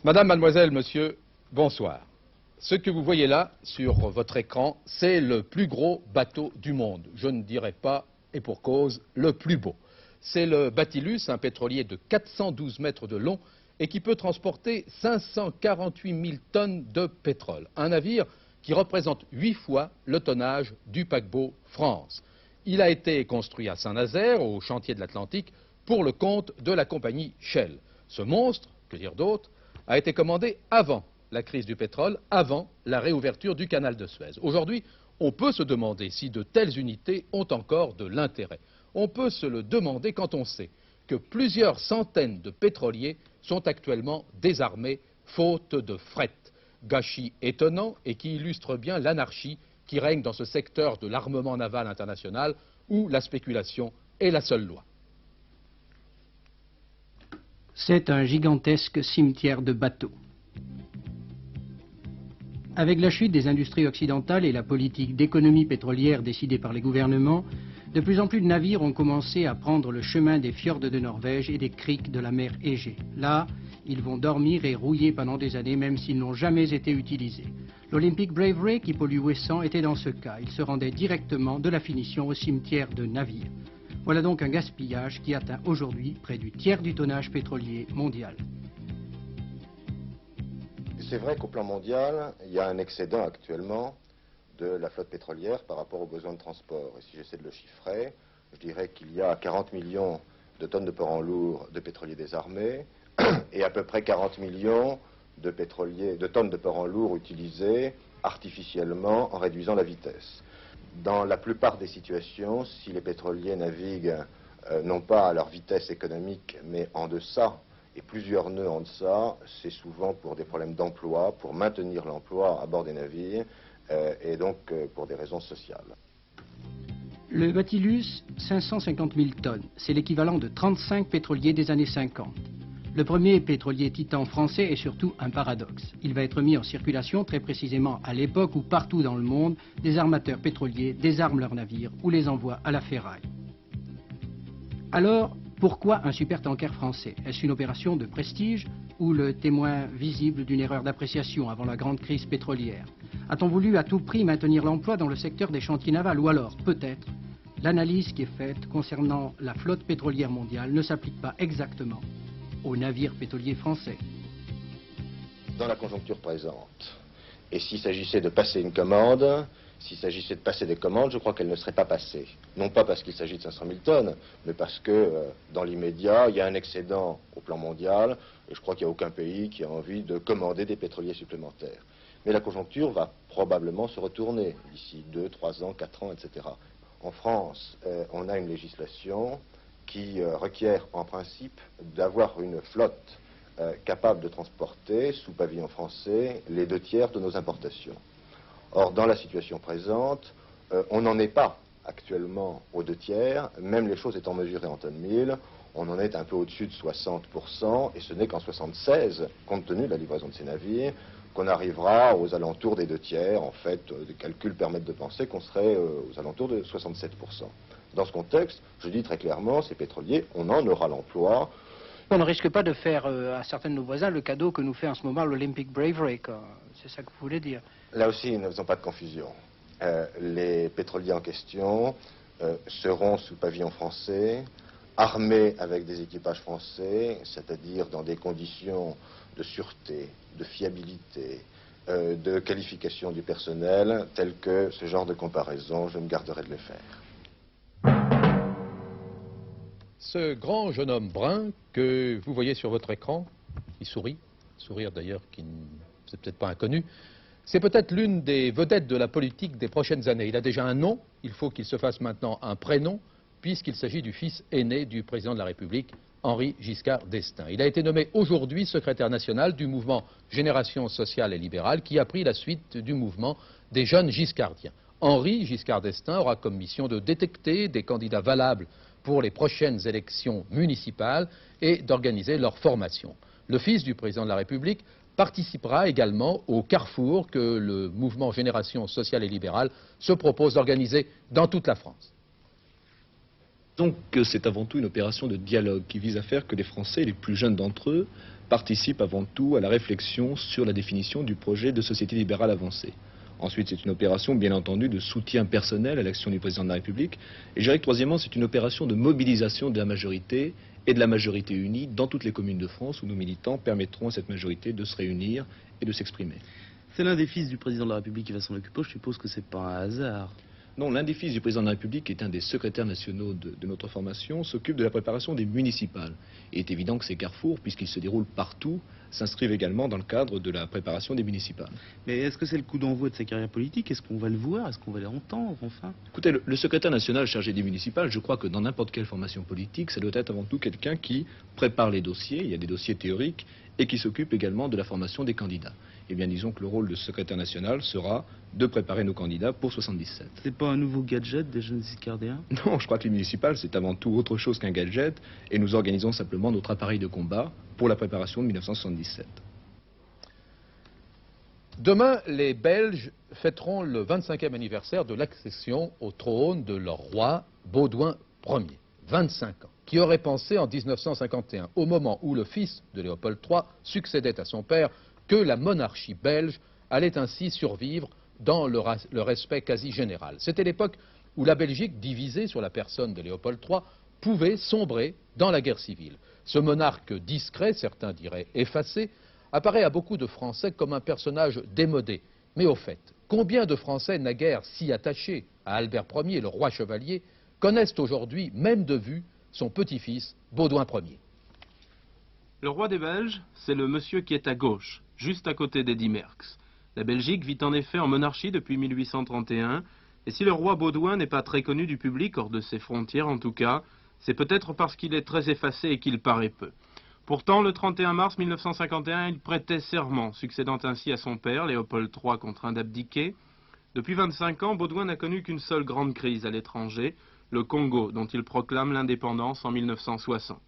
Madame, mademoiselle, monsieur, bonsoir. Ce que vous voyez là, sur votre écran, c'est le plus gros bateau du monde. Je ne dirais pas, et pour cause, le plus beau. C'est le Batilus, un pétrolier de 412 mètres de long et qui peut transporter 548 000 tonnes de pétrole. Un navire qui représente 8 fois le tonnage du paquebot France. Il a été construit à Saint-Nazaire, au chantier de l'Atlantique, pour le compte de la compagnie Shell. Ce monstre, que dire d'autre, a été commandé avant la crise du pétrole, avant la réouverture du canal de Suez. Aujourd'hui, on peut se demander si de telles unités ont encore de l'intérêt. On peut se le demander quand on sait que plusieurs centaines de pétroliers sont actuellement désarmés faute de fret. Gâchis étonnant et qui illustre bien l'anarchie qui règne dans ce secteur de l'armement naval international où la spéculation est la seule loi. C'est un gigantesque cimetière de bateaux. Avec la chute des industries occidentales et la politique d'économie pétrolière décidée par les gouvernements, de plus en plus de navires ont commencé à prendre le chemin des fjords de Norvège et des criques de la mer Égée. Là, ils vont dormir et rouiller pendant des années, même s'ils n'ont jamais été utilisés. L'Olympic Bravery, qui pollue Ouessant, était dans ce cas. Il se rendait directement de la finition au cimetière de navires. Voilà donc un gaspillage qui atteint aujourd'hui près du tiers du tonnage pétrolier mondial. C'est vrai qu'au plan mondial, il y a un excédent actuellement de la flotte pétrolière par rapport aux besoins de transport. Et si j'essaie de le chiffrer, je dirais qu'il y a 40 millions de tonnes de porants lourds de pétroliers désarmés et à peu près 40 millions de tonnes de porants lourds utilisés artificiellement en réduisant la vitesse. Dans la plupart des situations, si les pétroliers naviguent non pas à leur vitesse économique, mais en deçà, et plusieurs nœuds en deçà, c'est souvent pour des problèmes d'emploi, pour maintenir l'emploi à bord des navires, et donc pour des raisons sociales. Le Batilus, 550 000 tonnes, c'est l'équivalent de 35 pétroliers des années 50. Le premier pétrolier Titan français est surtout un paradoxe. Il va être mis en circulation très précisément à l'époque où partout dans le monde, des armateurs pétroliers désarment leurs navires ou les envoient à la ferraille. Alors, pourquoi un supertanker français? Est-ce une opération de prestige ou le témoin visible d'une erreur d'appréciation avant la grande crise pétrolière? A-t-on voulu à tout prix maintenir l'emploi dans le secteur des chantiers navals? Ou alors, peut-être, l'analyse qui est faite concernant la flotte pétrolière mondiale ne s'applique pas exactement aux navires pétroliers français? Dans la conjoncture présente, et s'il s'agissait de passer une commande, s'il s'agissait de passer des commandes, je crois qu'elles ne seraient pas passées. Non pas parce qu'il s'agit de 500 000 tonnes, mais parce que dans l'immédiat, il y a un excédent au plan mondial, et je crois qu'il n'y a aucun pays qui a envie de commander des pétroliers supplémentaires. Mais la conjoncture va probablement se retourner d'ici 2, 3 ans, 4 ans, etc. En France, on a une législation qui requiert en principe d'avoir une flotte capable de transporter sous pavillon français les 2 tiers de nos importations. Or, dans la situation présente, on n'en est pas actuellement aux 2 tiers, même les choses étant mesurées en tonnes mille, on en est un peu au-dessus de 60%, et ce n'est qu'en 76, compte tenu de la livraison de ces navires, qu'on arrivera aux alentours des 2 tiers. En fait, des calculs permettent de penser qu'on serait aux alentours de 67%. Dans ce contexte, je dis très clairement, ces pétroliers, on en aura l'emploi. On ne risque pas de faire à certains de nos voisins le cadeau que nous fait en ce moment l'Olympic Bravery, c'est ça que vous voulez dire? Là aussi, ne faisons pas de confusion. Les pétroliers en question seront sous pavillon français, armés avec des équipages français, c'est-à-dire dans des conditions de sûreté, de fiabilité, de qualification du personnel, telles que ce genre de comparaison, je me garderai de les faire. Ce grand jeune homme brun que vous voyez sur votre écran, il sourit, sourire d'ailleurs qui n'est peut-être pas inconnu, c'est peut-être l'une des vedettes de la politique des prochaines années. Il a déjà un nom, il faut qu'il se fasse maintenant un prénom, puisqu'il s'agit du fils aîné du président de la République, Henri Giscard d'Estaing. Il a été nommé aujourd'hui secrétaire national du mouvement Génération sociale et libérale, qui a pris la suite du mouvement des jeunes giscardiens. Henri Giscard d'Estaing aura comme mission de détecter des candidats valables pour les prochaines élections municipales et d'organiser leur formation. Le fils du président de la République participera également au carrefour que le mouvement Génération sociale et libérale se propose d'organiser dans toute la France. Donc c'est avant tout une opération de dialogue qui vise à faire que les Français, les plus jeunes d'entre eux, participent avant tout à la réflexion sur la définition du projet de société libérale avancée. Ensuite, c'est une opération, bien entendu, de soutien personnel à l'action du président de la République. Et je dirais que troisièmement, c'est une opération de mobilisation de la majorité et de la majorité unie dans toutes les communes de France où nos militants permettront à cette majorité de se réunir et de s'exprimer. C'est l'un des fils du président de la République qui va s'en occuper. Je suppose que c'est pas un hasard. Non, l'un des fils du président de la République, qui est un des secrétaires nationaux de notre formation, s'occupe de la préparation des municipales. Et il est évident que ces carrefours, puisqu'ils se déroulent partout, s'inscrivent également dans le cadre de la préparation des municipales. Mais est-ce que c'est le coup d'envoi de sa carrière politique? Est-ce qu'on va le voir? Est-ce qu'on va l'entendre, enfin? Écoutez, le secrétaire national chargé des municipales, je crois que dans n'importe quelle formation politique, ça doit être avant tout quelqu'un qui prépare les dossiers, il y a des dossiers théoriques, et qui s'occupe également de la formation des candidats. Eh bien, disons que le rôle de secrétaire national sera de préparer nos candidats pour 77. C'est pas un nouveau gadget des jeunes cardéens? Non, je crois que les municipales, c'est avant tout autre chose qu'un gadget, et nous organisons simplement notre appareil de combat pour la préparation de 1977. Demain, les Belges fêteront le 25e anniversaire de l'accession au trône de leur roi Baudouin Ier, 25 ans, qui aurait pensé en 1951, au moment où le fils de Léopold III succédait à son père, que la monarchie belge allait ainsi survivre dans le respect quasi général. C'était l'époque où la Belgique, divisée sur la personne de Léopold III, pouvait sombrer dans la guerre civile. Ce monarque discret, certains diraient effacé, apparaît à beaucoup de Français comme un personnage démodé. Mais au fait, combien de Français naguère si attachés à Albert Ier, le roi chevalier, connaissent aujourd'hui, même de vue, son petit-fils, Baudouin Ier? Le roi des Belges, c'est le monsieur qui est à gauche, juste à côté d'Eddy Merckx. La Belgique vit en effet en monarchie depuis 1831, et si le roi Baudouin n'est pas très connu du public, hors de ses frontières en tout cas, c'est peut-être parce qu'il est très effacé et qu'il paraît peu. Pourtant, le 31 mars 1951, il prêtait serment, succédant ainsi à son père, Léopold III, contraint d'abdiquer. Depuis 25 ans, Baudouin n'a connu qu'une seule grande crise à l'étranger, le Congo, dont il proclame l'indépendance en 1960.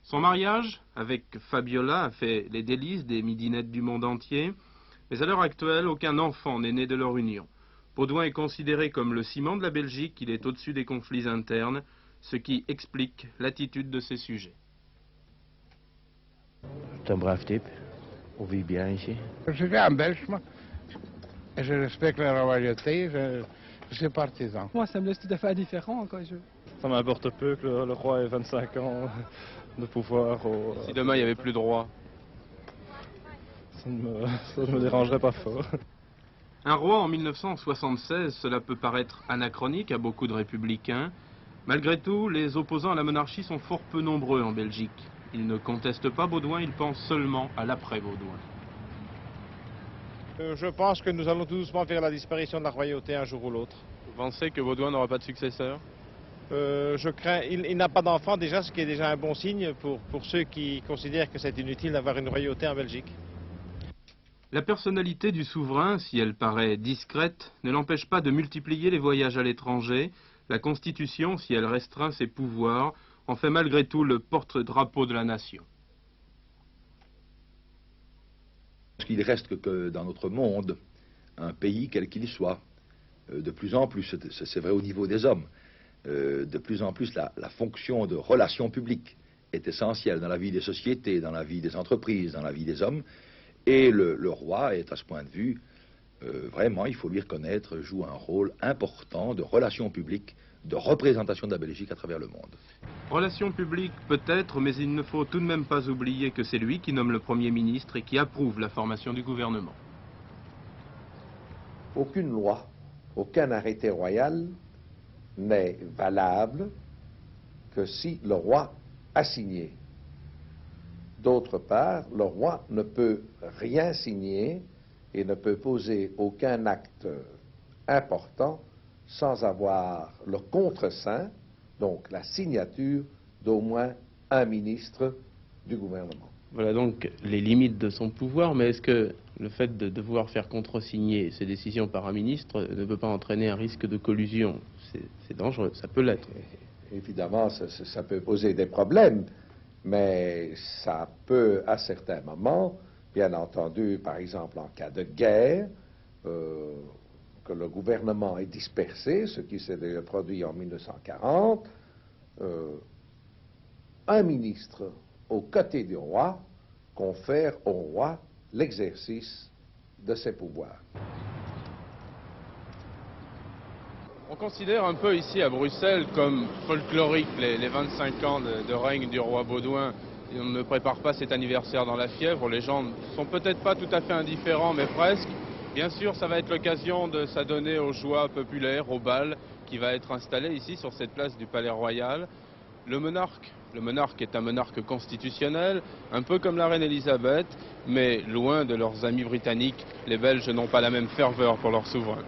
Son mariage avec Fabiola a fait les délices des midinettes du monde entier, mais à l'heure actuelle, aucun enfant n'est né de leur union. Baudouin est considéré comme le ciment de la Belgique, il est au-dessus des conflits internes, ce qui explique l'attitude de ses sujets. C'est un brave type, on vit bien ici. Je suis un Belge, moi, et je respecte la royauté, je suis partisan. Moi, ça me laisse tout à fait indifférent, quoi. Ça m'importe peu que le roi ait 25 ans de pouvoir. Si demain il n'y avait plus de roi, ça ne me dérangerait pas fort. Un roi en 1976, cela peut paraître anachronique à beaucoup de républicains. Malgré tout, les opposants à la monarchie sont fort peu nombreux en Belgique. Ils ne contestent pas Baudouin, ils pensent seulement à l'après-Baudouin. Je pense que nous allons tout doucement vers la disparition de la royauté un jour ou l'autre. Vous pensez que Baudouin n'aura pas de successeur? Je crains, il n'a pas d'enfant déjà, ce qui est déjà un bon signe pour ceux qui considèrent que c'est inutile d'avoir une royauté en Belgique. La personnalité du souverain, si elle paraît discrète, ne l'empêche pas de multiplier les voyages à l'étranger. La Constitution, si elle restreint ses pouvoirs, en fait malgré tout le porte-drapeau de la nation. Parce qu'il reste que dans notre monde, un pays quel qu'il soit, de plus en plus, c'est vrai au niveau des hommes, de plus en plus la fonction de relations publiques est essentielle dans la vie des sociétés, dans la vie des entreprises, dans la vie des hommes. Et le roi est à ce point de vue, vraiment, il faut lui reconnaître, joue un rôle important de relations publiques, de représentation de la Belgique à travers le monde. Relations publiques peut-être, mais il ne faut tout de même pas oublier que c'est lui qui nomme le Premier ministre et qui approuve la formation du gouvernement. Aucune loi, aucun arrêté royal n'est valable que si le roi a signé. D'autre part, le roi ne peut rien signer et ne peut poser aucun acte important sans avoir le contre-seing, donc la signature d'au moins un ministre du gouvernement. Voilà donc les limites de son pouvoir, mais est-ce que le fait de devoir faire contresigner ses décisions par un ministre ne peut pas entraîner un risque de collusion? C'est dangereux, ça peut l'être. Évidemment, ça peut poser des problèmes, mais ça peut, à certains moments, bien entendu, par exemple en cas de guerre, que le gouvernement est dispersé, ce qui s'est produit en 1940, un ministre aux côtés du roi confère au roi l'exercice de ses pouvoirs. On considère un peu ici à Bruxelles comme folklorique les 25 ans de règne du roi Baudouin. Et on ne prépare pas cet anniversaire dans la fièvre, les gens ne sont peut-être pas tout à fait indifférents, mais presque. Bien sûr, ça va être l'occasion de s'adonner aux joies populaires, au bal, qui va être installé ici sur cette place du Palais Royal. Le monarque est un monarque constitutionnel, un peu comme la reine Elisabeth, mais loin de leurs amis britanniques, les Belges n'ont pas la même ferveur pour leur souverain.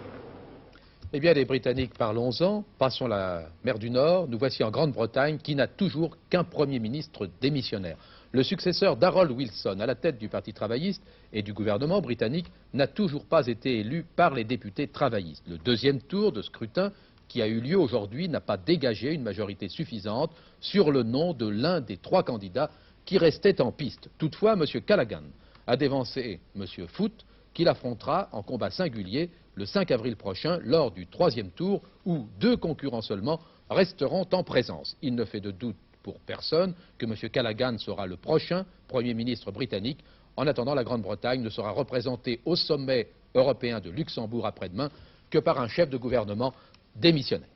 Eh bien, les Britanniques, parlons-en. Passons la mer du Nord. Nous voici en Grande-Bretagne, qui n'a toujours qu'un Premier ministre démissionnaire. Le successeur d'Harold Wilson, à la tête du Parti travailliste et du gouvernement britannique, n'a toujours pas été élu par les députés travaillistes. Le deuxième tour de scrutin qui a eu lieu aujourd'hui n'a pas dégagé une majorité suffisante sur le nom de l'un des trois candidats qui restaient en piste. Toutefois, M. Callaghan a dévancé M. Foote, qu'il affrontera en combat singulier le 5 avril prochain lors du troisième tour où deux concurrents seulement resteront en présence. Il ne fait de doute pour personne que M. Callaghan sera le prochain Premier ministre britannique. En attendant, la Grande-Bretagne ne sera représentée au sommet européen de Luxembourg après-demain que par un chef de gouvernement démissionnaire.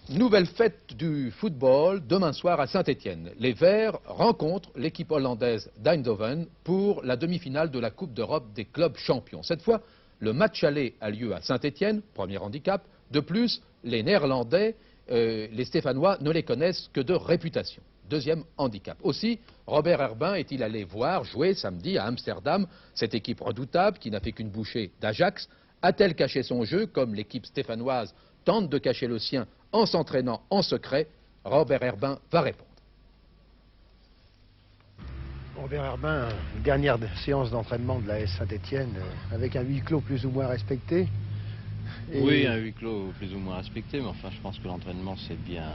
Nouvelle fête du football demain soir à Saint-Étienne. Les Verts rencontrent l'équipe hollandaise d'Eindhoven pour la demi-finale de la Coupe d'Europe des clubs champions. Cette fois, le match aller a lieu à Saint-Étienne, premier handicap. De plus, les Néerlandais, les Stéphanois, ne les connaissent que de réputation. Deuxième handicap. Aussi, Robert Herbin est-il allé voir jouer samedi à Amsterdam cette équipe redoutable qui n'a fait qu'une bouchée d'Ajax. A-t-elle caché son jeu comme l'équipe stéphanoise tente de cacher le sien en s'entraînant en secret? Robert Herbin va répondre. Robert Herbin, dernière séance d'entraînement de la S Saint-Étienne avec un huis clos plus ou moins respecté. Et... Oui, un huis clos plus ou moins respecté, mais enfin je pense que l'entraînement s'est bien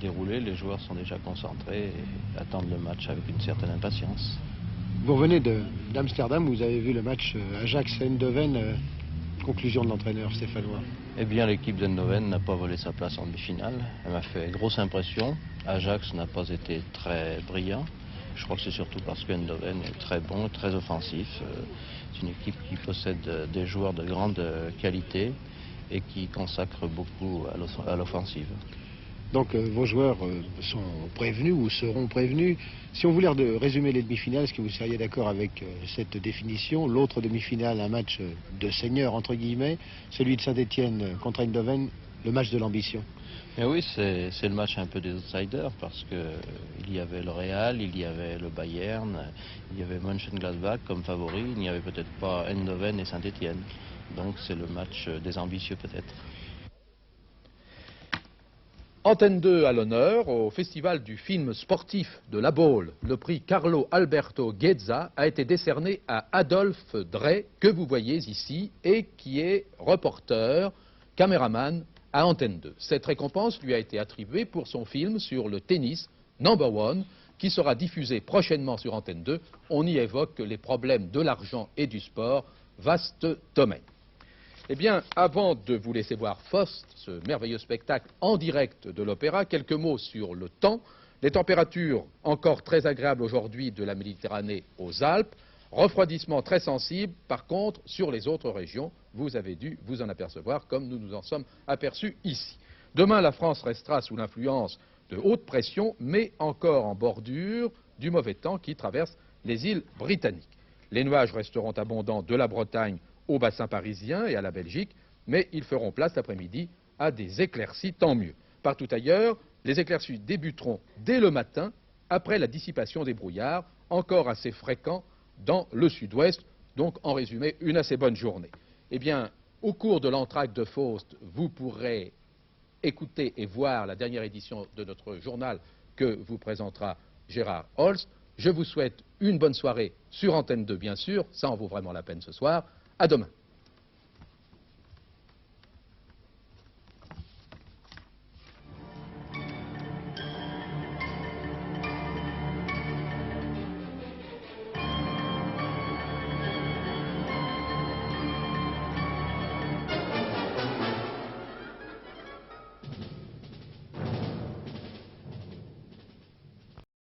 déroulé, les joueurs sont déjà concentrés et attendent le match avec une certaine impatience. Vous revenez d'Amsterdam, vous avez vu le match Ajax-Eindhoven, conclusion de l'entraîneur stéphanois. Eh bien, l'équipe d'Eindhoven n'a pas volé sa place en demi-finale. Elle m'a fait grosse impression. Ajax n'a pas été très brillant. Je crois que c'est surtout parce qu'Eindhoven est très bon, très offensif. C'est une équipe qui possède des joueurs de grande qualité et qui consacre beaucoup à l'offensive. Donc vos joueurs sont prévenus ou seront prévenus. Si on voulait résumer les demi-finales, est-ce que vous seriez d'accord avec cette définition? L'autre demi-finale, un match de seigneur, entre guillemets, celui de Saint-Étienne contre Eindhoven, le match de l'ambition. Et oui, c'est le match un peu des outsiders parce qu'il y avait le Real, il y avait le Bayern, il y avait Mönchengladbach comme favori, il n'y avait peut-être pas Eindhoven et Saint-Étienne. Donc c'est le match des ambitieux peut-être. Antenne 2 à l'honneur au Festival du film sportif de La Baule. Le prix Carlo Alberto Ghezza a été décerné à Adolphe Drey, que vous voyez ici, et qui est reporter, caméraman à Antenne 2. Cette récompense lui a été attribuée pour son film sur le tennis, Number One, qui sera diffusé prochainement sur Antenne 2. On y évoque les problèmes de l'argent et du sport, vaste domaine. Eh bien, avant de vous laisser voir Faust, ce merveilleux spectacle en direct de l'opéra, quelques mots sur le temps. Les températures encore très agréables aujourd'hui de la Méditerranée aux Alpes. Refroidissement très sensible, par contre, sur les autres régions. Vous avez dû vous en apercevoir comme nous nous en sommes aperçus ici. Demain, la France restera sous l'influence de haute pression, mais encore en bordure du mauvais temps qui traverse les îles britanniques. Les nuages resteront abondants de la Bretagne au bassin parisien et à la Belgique, mais ils feront place l'après-midi à des éclaircies, tant mieux. Partout ailleurs, les éclaircies débuteront dès le matin, après la dissipation des brouillards, encore assez fréquents dans le sud-ouest, donc en résumé, une assez bonne journée. Eh bien, au cours de l'entracte de Faust, vous pourrez écouter et voir la dernière édition de notre journal que vous présentera Gérard Holst. Je vous souhaite une bonne soirée sur Antenne 2, bien sûr, ça en vaut vraiment la peine ce soir. À demain.